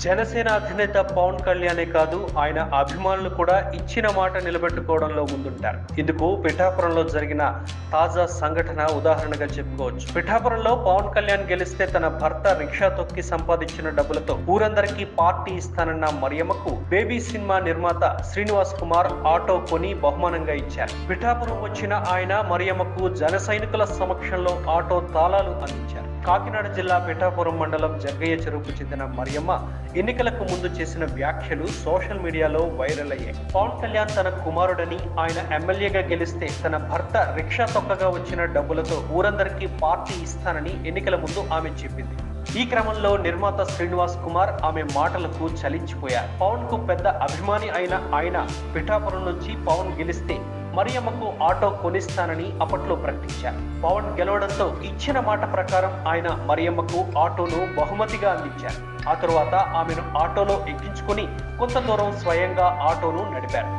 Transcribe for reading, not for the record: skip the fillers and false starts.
జనసేన అధినేత పవన్ కళ్యాణే కాదు, ఆయన అభిమానులు కూడా ఇచ్చిన మాట నిలబెట్టుకోవడంలో ముందుంటారు. ఇందుకు పిఠాపురంలో జరిగిన తాజా సంఘటన ఉదాహరణగా చెప్పుకోవచ్చు. పిఠాపురంలో పవన్ కళ్యాణ్ గెలిస్తే తన భర్త రిక్షా తొక్కి సంపాదించిన డబ్బులతో ఊరందరికీ పార్టీ ఇస్తానన్న మరియమ్మకు బేబీ సినిమా నిర్మాత శ్రీనివాస్ కుమార్ ఆటో కొని బహుమానంగా ఇచ్చారు. పిఠాపురం వచ్చిన ఆయన మరియమ్మకు జన సైనికుల సమక్షంలో ఆటో తాళాలు అందించారు. కాకినాడ జిల్లా పిఠాపురం మండలం జగ్గయ్య చెరువుకు చెందిన మరియమ్మ ఎన్నికలకు ముందు చేసిన వ్యాఖ్యలు సోషల్ మీడియాలో వైరల్ అయ్యాయి. పవన్ కళ్యాణ్ తన కుమారుడని, ఆయన ఎమ్మెల్యేగా గెలిస్తే తన భర్త రిక్షా తొక్కగా వచ్చిన డబ్బులతో ఊరందరికీ పార్టీ ఇస్తానని ఎన్నికల ముందు ఆమె చెప్పింది. ఈ క్రమంలో నిర్మాత శ్రీనివాస్ కుమార్ ఆమె మాటలకు చలించిపోయారు. పవన్ కు పెద్ద అభిమాని అయిన ఆయన పిఠాపురం నుంచి పవన్ గెలిస్తే మరియమ్మకు ఆటో కొనిస్తానని అప్పట్లో ప్రకటించారు. పవన్ గెలవడంతో ఇచ్చిన మాట ప్రకారం ఆయన మరియమ్మకు ఆటోను బహుమతిగా అందించారు. ఆ తరువాత ఆమెను ఆటోలో ఎక్కించుకుని కొంత దూరం స్వయంగా ఆటోను నడిపారు.